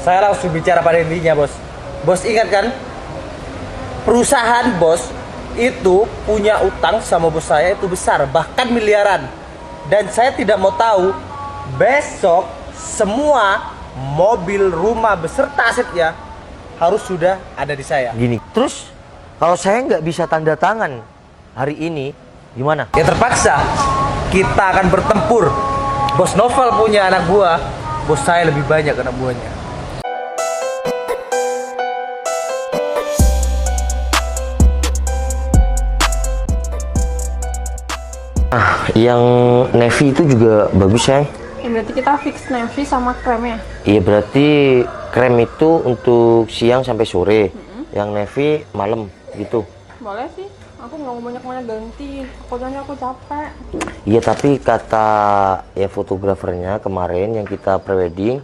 Saya langsung bicara pada intinya, bos. Bos ingat kan? Perusahaan bos itu punya utang sama bos saya itu besar, bahkan miliaran. Dan saya tidak mau tahu besok semua mobil, rumah beserta asetnya harus sudah ada di saya. Gini, terus kalau saya nggak bisa tanda tangan hari ini, gimana? Ya terpaksa kita akan bertempur. Bos Novel punya anak buah, bos saya lebih banyak anak buahnya. Nah, yang navy itu juga bagus ya. Ya, berarti kita fix navy sama kremnya. Iya, berarti krem itu untuk siang sampai sore, yang navy malam gitu. Boleh sih, aku nggak mau banyak-banyak ganti, takutnya aku capek. Iya, tapi kata ya fotografernya kemarin yang kita prewedding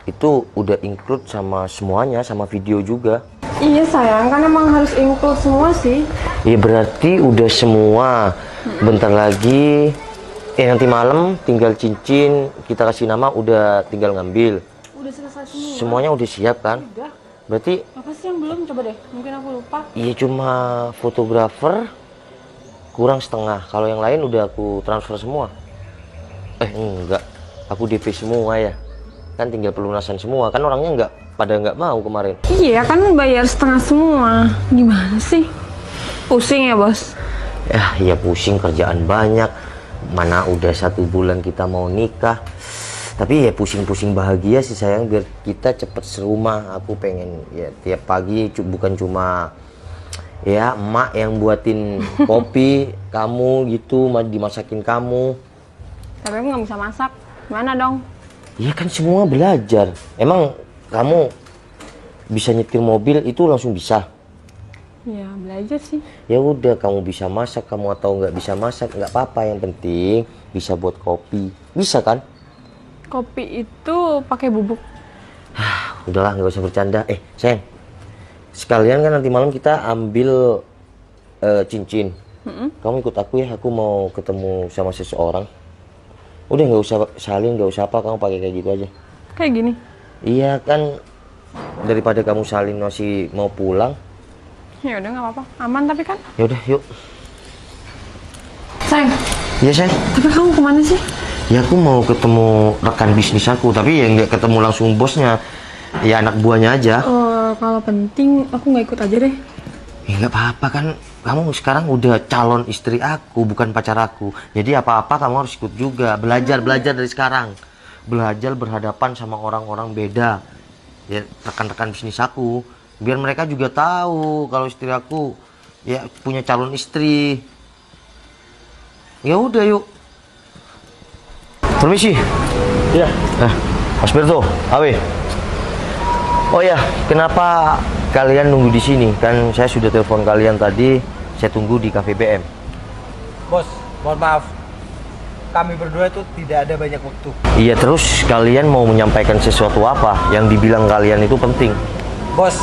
itu udah include sama semuanya, sama video juga. Iya sayang, kan emang harus include semua sih. Iya, berarti udah semua. Bentar lagi, nanti malam tinggal cincin, kita kasih nama, udah tinggal ngambil. Udah selesai semua? Semuanya udah siap kan? Udah. Berarti Apa sih yang belum? Coba deh, mungkin aku lupa. iya, cuma fotografer kurang setengah. Kalau yang lain udah aku transfer semua. Enggak, aku DP semua ya. Kan tinggal pelunasan semua. Kan orangnya nggak mau kemarin. Iya kan bayar setengah semua. Gimana sih? Pusing ya bos? Ya pusing, kerjaan banyak. Mana udah 1 bulan kita mau nikah. Tapi ya pusing-pusing bahagia sih sayang, biar kita cepet serumah. Aku pengen ya tiap pagi bukan cuma ya emak yang buatin kopi kamu gitu, dimasakin kamu. Tapi aku nggak bisa masak. Gimana dong? Iya kan semua belajar. Emang kamu bisa nyetir mobil itu langsung bisa? Ya belajar sih. Ya udah, kamu bisa masak, kamu atau nggak bisa masak nggak apa-apa, yang penting bisa buat kopi. Bisa kan? Kopi itu pakai bubuk. Udahlah, nggak usah bercanda. Sayang, sekalian kan nanti malam kita ambil cincin. Kamu ikut aku ya, aku mau ketemu sama seseorang. Udah, nggak usah salin, nggak usah apa, kamu pakai kayak gitu aja. Kayak gini? Iya kan, daripada kamu salin masih mau pulang. Ya udah nggak apa-apa, aman tapi kan. Ya udah, yuk. Sayang. Iya sayang. Tapi kamu kemana sih? Ya aku mau ketemu rekan bisnis aku, tapi ya nggak ketemu langsung bosnya. Ya anak buahnya aja. Kalau penting aku nggak ikut aja deh. Ya nggak apa-apa kan, kamu sekarang udah calon istri aku, bukan pacar aku. Jadi apa-apa kamu harus ikut juga. Belajar dari sekarang. Belajar berhadapan sama orang-orang beda. Ya rekan-rekan bisnis aku. Biar mereka juga tahu kalau istri aku ya punya calon istri. Ya udah, yuk. Permisi. Iya. Mas Berto, Awe. Oh ya, kenapa kalian nunggu di sini? Kan saya sudah telepon kalian tadi, saya tunggu di Cafe BM. Bos, mohon maaf. Kami berdua itu tidak ada banyak waktu. Iya, terus kalian mau menyampaikan sesuatu apa yang dibilang kalian itu penting? Bos,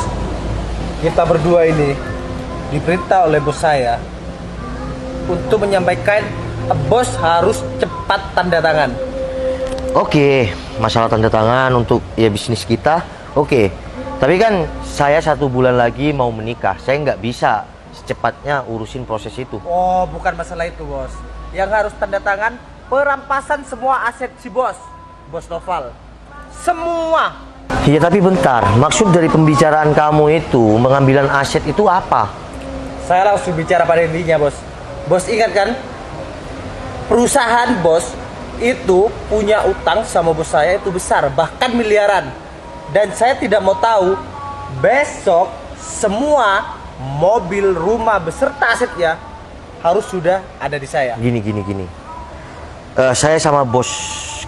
kita berdua ini diperintah oleh bos saya untuk menyampaikan bos harus cepat tanda tangan. Oke, masalah tanda tangan untuk ya bisnis kita, oke. Tapi kan saya 1 bulan lagi mau menikah, saya nggak bisa secepatnya urusin proses itu. Oh, bukan masalah itu bos. Yang harus tanda tangan perampasan semua aset si bos Noval. Semua. Iya, tapi bentar, maksud dari pembicaraan kamu itu pengambilan aset itu apa? Saya langsung bicara pada intinya bos. Bos ingat kan? Perusahaan bos itu punya utang sama bos saya itu besar, bahkan miliaran. Dan saya tidak mau tahu besok semua mobil, rumah beserta asetnya harus sudah ada di saya. Gini. Saya sama bos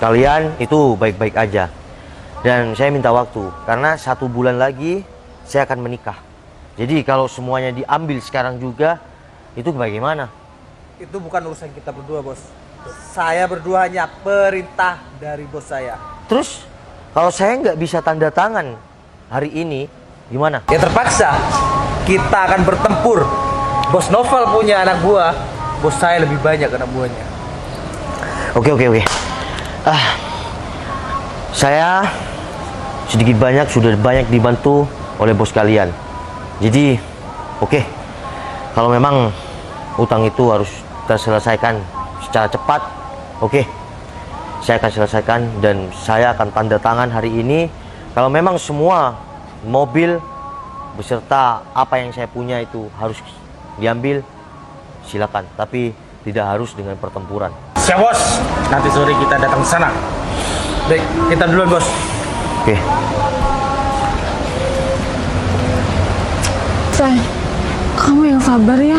kalian itu baik-baik aja. Dan saya minta waktu, karena 1 bulan lagi saya akan menikah. Jadi kalau semuanya diambil sekarang juga, itu bagaimana? Itu bukan urusan kita berdua bos. Saya berdua hanya perintah dari bos saya. Terus kalau saya nggak bisa tanda tangan hari ini, gimana? Ya terpaksa kita akan bertempur. Bos Novel punya anak buah, bos saya lebih banyak anak buahnya. Oke. Saya sedikit banyak sudah banyak dibantu oleh bos kalian. Jadi oke, kalau memang utang itu harus terselesaikan secara cepat, oke, saya akan selesaikan dan saya akan tanda tangan hari ini. Kalau memang semua mobil beserta apa yang saya punya itu harus diambil, silakan, tapi tidak harus dengan pertempuran. Siap bos, nanti sore kita datang ke sana. Baik, kita duluan bos. Oke. Say, kamu yang sabar ya.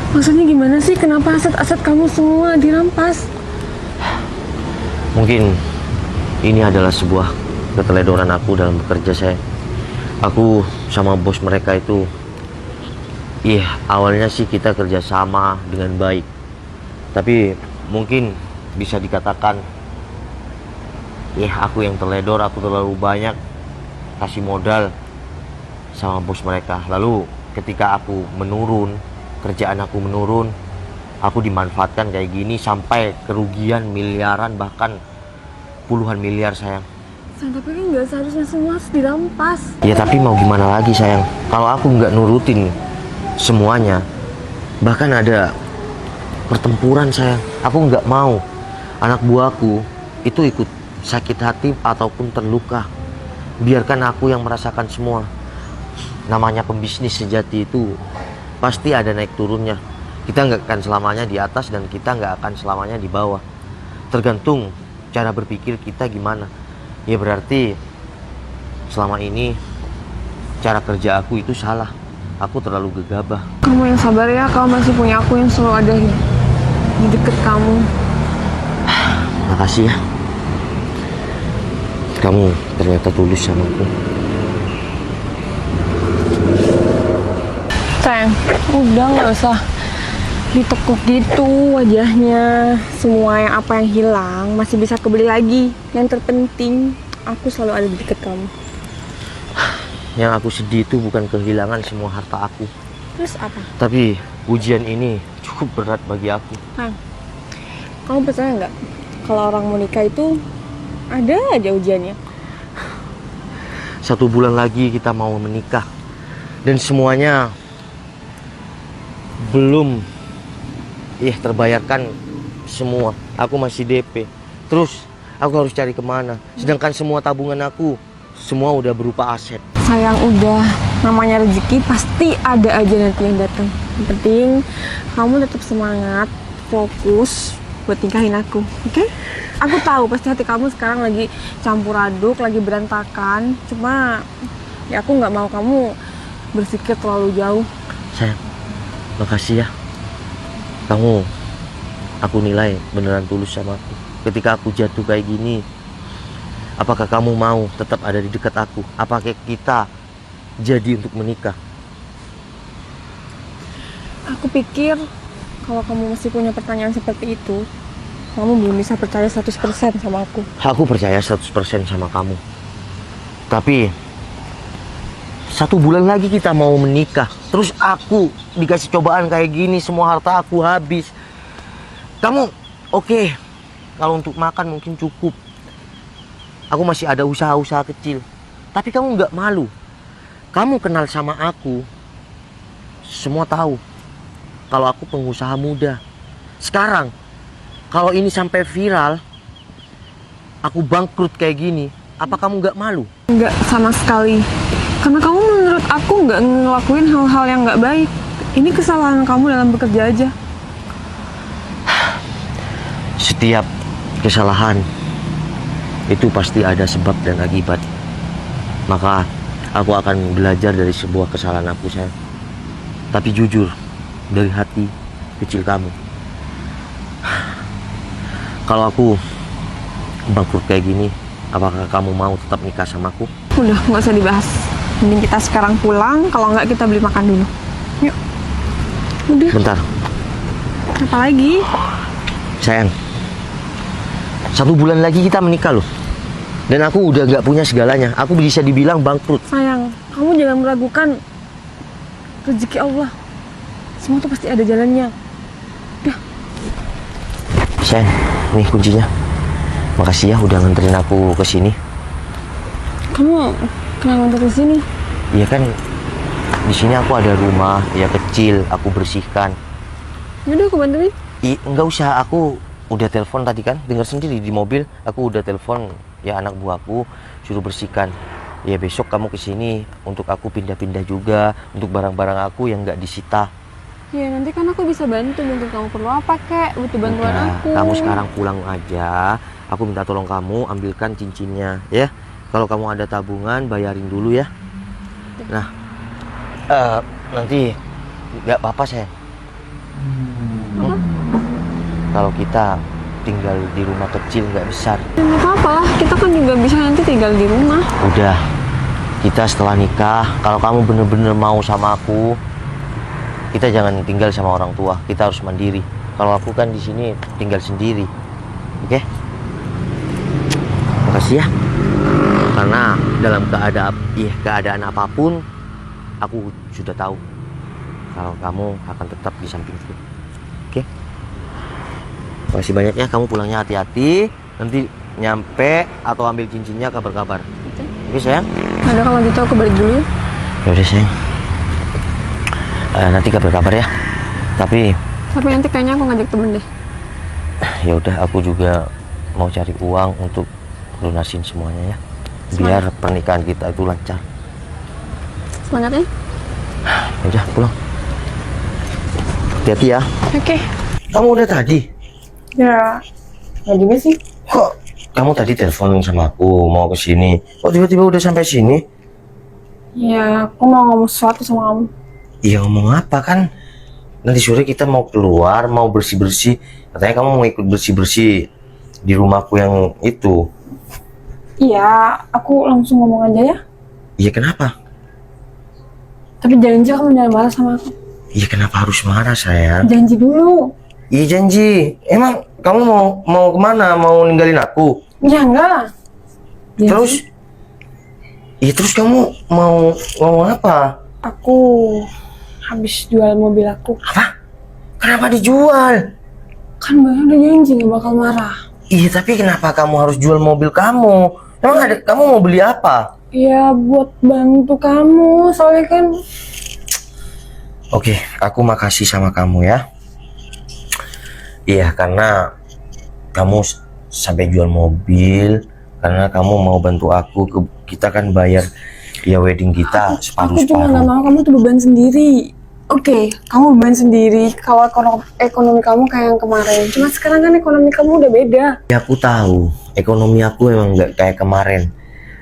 Maksudnya gimana sih? Kenapa aset-aset kamu semua dirampas? Mungkin ini adalah sebuah keteledoran aku dalam bekerja, saya. Aku sama bos mereka itu, awalnya sih kita kerjasama dengan baik. Tapi mungkin bisa dikatakan, aku yang teledor, aku terlalu banyak kasih modal sama bos mereka. Lalu ketika aku menurun, kerjaan aku menurun, aku dimanfaatkan kayak gini sampai kerugian miliaran, bahkan puluhan miliar, sayang. Sayang, tapi kan nggak seharusnya semua harus dirampas. Ya tapi mau gimana lagi, sayang. Kalau aku nggak nurutin semuanya, bahkan ada pertempuran, sayang. Aku nggak mau anak buahku itu ikut sakit hati ataupun terluka. Biarkan aku yang merasakan semua. Namanya pembisnis sejati itu pasti ada naik turunnya. Kita nggak akan selamanya di atas dan kita nggak akan selamanya di bawah. Tergantung cara berpikir kita gimana. Ya berarti selama ini cara kerja aku itu salah. Aku terlalu gegabah. Kamu yang sabar ya, kamu masih punya aku yang selalu ada di deket kamu. Makasih ya. Kamu ternyata tulus sama aku. Sayang, udah nggak usah ditekuk gitu wajahnya. Semua yang apa yang hilang masih bisa kebeli lagi. Yang terpenting aku selalu ada di dekat kamu. Yang aku sedih itu bukan kehilangan semua harta aku, Terus apa? tapi ujian ini cukup berat bagi aku. Sayang, kamu percaya nggak kalau orang mau nikah itu ada aja ujiannya? 1 bulan lagi kita mau menikah dan semuanya belum terbayarkan semua. Aku masih DP. Terus aku harus cari kemana? Sedangkan semua tabungan aku semua udah berupa aset. Sayang, udah, namanya rezeki pasti ada aja nanti yang datang. Yang penting kamu tetap semangat, fokus buat nikahin aku, oke? Aku tahu pasti hati kamu sekarang lagi campur aduk, lagi berantakan. Cuma ya aku nggak mau kamu berpikir terlalu jauh. Sayang, makasih ya. Aku nilai beneran tulus sama aku. Ketika aku jatuh kayak gini, apakah kamu mau tetap ada di dekat aku? Apakah kita jadi untuk menikah? Aku pikir kalau kamu masih punya pertanyaan seperti itu, kamu belum bisa percaya 100% sama aku. Aku percaya 100% sama kamu. Tapi 1 bulan lagi kita mau menikah. Terus aku dikasih cobaan kayak gini, semua harta aku habis. Kamu oke, kalau untuk makan mungkin cukup. Aku masih ada usaha-usaha kecil. Tapi kamu nggak malu. Kamu kenal sama aku, semua tahu kalau aku pengusaha muda. Sekarang kalau ini sampai viral, aku bangkrut kayak gini, apa kamu nggak malu? Nggak sama sekali. Karena kamu menurut aku nggak ngelakuin hal-hal yang nggak baik. Ini kesalahan kamu dalam bekerja aja. Setiap kesalahan itu pasti ada sebab dan akibat. Maka aku akan belajar dari sebuah kesalahan aku, sayang. Tapi jujur, dari hati kecil kamu. Kalau aku bangkrut kayak gini, apakah kamu mau tetap nikah sama aku? Udah, nggak usah dibahas. Mending kita sekarang pulang, kalau nggak kita beli makan dulu. Yuk. Udah. Bentar, Apa lagi? sayang. 1 bulan lagi kita menikah loh. Dan aku udah nggak punya segalanya. Aku bisa dibilang bangkrut. Sayang, kamu jangan meragukan rezeki Allah. Semua tuh pasti ada jalannya. Udah. Sayang, nih kuncinya. Makasih ya udah nganterin aku ke sini. Kamu kenapa untuk di sini? Iya kan, di sini aku ada rumah ya kecil, aku bersihkan. Yaudah aku bantuin. Enggak usah, aku udah telepon tadi kan, dengar sendiri di mobil, aku udah telepon ya anak buahku suruh bersihkan. Ya besok kamu kesini untuk aku pindah-pindah juga untuk barang-barang aku yang nggak disita. Ya nanti kan aku bisa bantu kamu perlu apa kek, butuh bantuan Udah, aku. kamu sekarang pulang aja. Aku minta tolong kamu ambilkan cincinnya ya. Kalau kamu ada tabungan bayarin dulu ya. Nah, nanti nggak apa-apa sayang. Kalau kita tinggal di rumah kecil nggak besar. Nggak apa-apa lah, kita kan juga bisa nanti tinggal di rumah. Udah, kita setelah nikah, kalau kamu bener-bener mau sama aku, kita jangan tinggal sama orang tua. Kita harus mandiri. Kalau aku kan di sini tinggal sendiri, oke? Makasih ya. Karena dalam keadaan apapun, aku sudah tahu kalau kamu akan tetap di sampingku, oke? Makasih banyak ya, kamu pulangnya hati-hati. Nanti nyampe atau ambil cincinnya kabar-kabar. Oke sayang? Ada kalau gitu aku balik dulu. Ya udah sayang. Nanti kabar-kabar ya. Tapi nanti kayaknya aku ngajak temen deh. ya udah, aku juga mau cari uang untuk lunasin semuanya ya. Biar pernikahan kita itu lancar. Semangat ya. Ya udah, pulang. Hati-hati ya. Oke. Kamu udah tadi? Ya, nggak juga sih. Kok kamu tadi telepon sama aku mau ke sini? Kok tiba-tiba udah sampai sini? Ya, aku mau ngomong sesuatu sama kamu. Iya, ngomong apa kan? Nanti sore kita mau keluar, mau bersih-bersih. Katanya kamu mau ikut bersih-bersih di rumahku yang itu. Iya, aku langsung ngomong aja ya. Iya, kenapa? Tapi janji kamu jangan marah sama aku. Iya, kenapa harus marah sayang? Janji dulu. Iya janji. Emang kamu mau kemana? Mau ninggalin aku? Ya enggak. Janji. Terus? Iya terus kamu mau ngomong apa? Aku habis jual mobil aku. Apa? Kenapa dijual? Kan Bang udah janji nggak bakal marah. Iya tapi kenapa kamu harus jual mobil kamu? Emang kamu mau beli apa? Ya buat bantu kamu, soalnya kan. Oke, aku makasih sama kamu ya. Iya, karena kamu sampai jual mobil, karena kamu mau bantu aku. Kita kan bayar ya wedding kita Aku cuma nggak separuh-separuh. mau kamu tuh beban sendiri. Oke, kamu beban sendiri. Kalau ekonomi kamu kayak yang kemarin. Cuma sekarang kan ekonomi kamu udah beda. Ya aku tahu, ekonomi aku emang nggak kayak kemarin.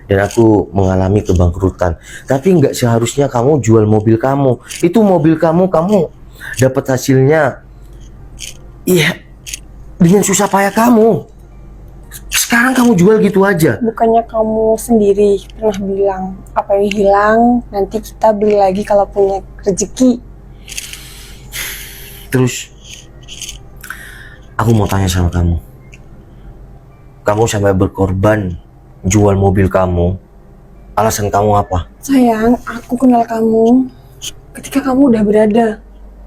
Dan aku mengalami kebangkrutan. Tapi nggak seharusnya kamu jual mobil kamu. Itu mobil kamu dapat hasilnya. Iya, dengan susah payah kamu. Sekarang kamu jual gitu aja. Bukannya kamu sendiri pernah bilang apa yang hilang nanti kita beli lagi kalau punya rezeki. Terus, aku mau tanya sama kamu. Kamu sampai berkorban jual mobil kamu. Alasan kamu apa? Sayang, aku kenal kamu ketika kamu udah berada.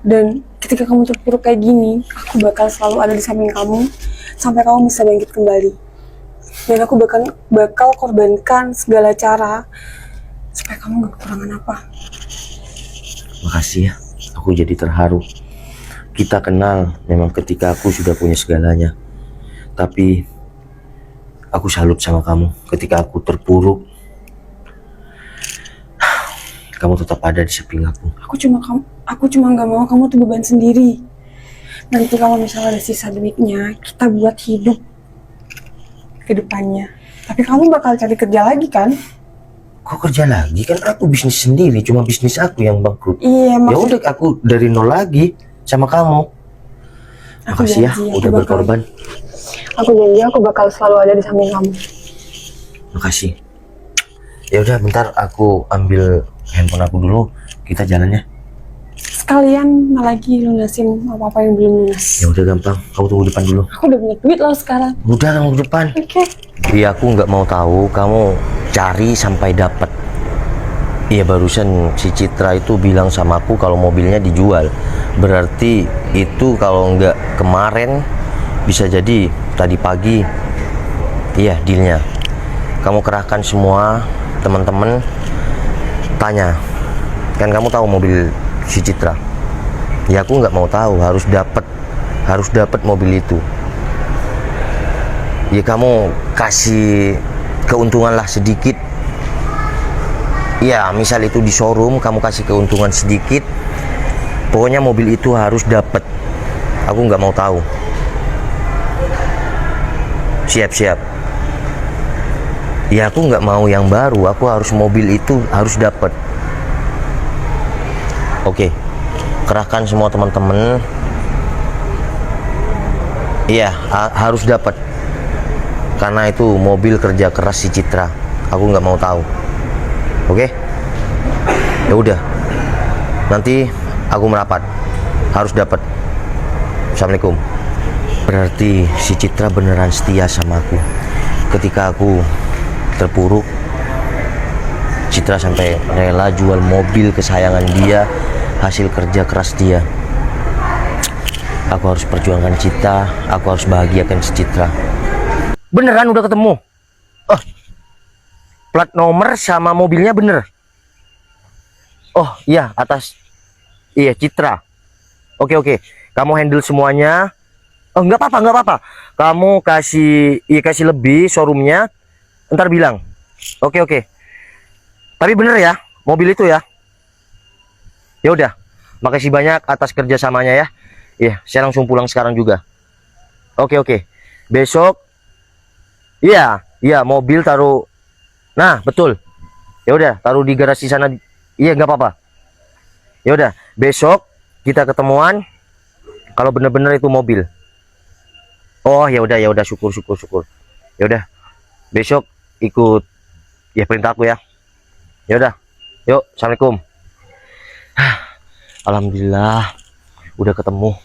Dan ketika kamu terpuruk kayak gini, aku bakal selalu ada di samping kamu sampai kamu bisa bangkit kembali. Dan aku bakal korbankan segala cara supaya kamu gak kekurangan apa. Makasih ya, aku jadi terharu. Kita kenal memang ketika aku sudah punya segalanya. Tapi aku salut sama kamu ketika aku terpuruk. Kamu tetap ada di samping aku. Aku cuma nggak mau kamu tuh beban sendiri. Nanti kalau misalnya ada sisa duitnya, kita buat hidup ke depannya. Tapi kamu bakal cari kerja lagi kan? Kok kerja lagi? Kan aku bisnis sendiri, cuma bisnis aku yang bangkrut. Iya, Ya udah, aku dari nol lagi sama kamu. Aku Makasih ya, janji, udah berkorban. Aku janji aku bakal selalu ada di samping kamu. Makasih. Ya udah, bentar aku ambil handphone aku dulu. Kita jalannya. Sekalian lagi lunasin apa-apa yang belum lunas. Ya udah gampang. Kamu tunggu depan dulu. Aku udah punya duit loh sekarang. Udah, kamu ke depan. Oke. Iya, aku nggak mau tahu kamu cari sampai dapat. Iya, barusan si Citra itu bilang sama aku kalau mobilnya dijual. Berarti itu kalau nggak kemarin bisa jadi tadi pagi. Iya, dealnya. Kamu kerahkan semua teman-teman tanya, kan kamu tahu mobil si Citra? Ya aku nggak mau tahu, harus dapat mobil itu. Ya kamu kasih keuntungan lah sedikit. Ya misal itu di showroom kamu kasih keuntungan sedikit, pokoknya mobil itu harus dapat. Aku nggak mau tahu. Siap. Ya aku nggak mau yang baru, aku harus mobil itu harus dapat. Oke, kerahkan semua teman-teman. Iya, harus dapat. Karena itu mobil kerja keras si Citra. Aku nggak mau tahu. Oke? Ya udah. Nanti aku merapat. Harus dapat. Assalamualaikum. Berarti si Citra beneran setia sama aku. Ketika aku terpuruk, Citra sampai rela jual mobil kesayangan dia, hasil kerja keras dia. Aku harus perjuangkan Citra, aku harus bahagiakan si Citra. Beneran udah ketemu? Oh, plat nomor sama mobilnya bener? Oh iya, atas. Iya, Citra. Oke, kamu handle semuanya. Oh nggak apa-apa. Kamu kasih lebih showroomnya. Ntar bilang. Oke. Tapi bener ya, mobil itu ya. Ya udah, makasih banyak atas kerjasamanya ya. Iya, saya langsung pulang sekarang juga. Oke. Besok, iya, mobil taruh. Nah, betul. Ya udah, taruh di garasi sana. Iya, nggak apa-apa. Ya udah, besok kita ketemuan. Kalau bener-bener itu mobil. Oh, ya udah, syukur. Ya udah, besok ikut ya perintah aku ya. Ya udah, yuk, assalamualaikum. Alhamdulillah udah ketemu.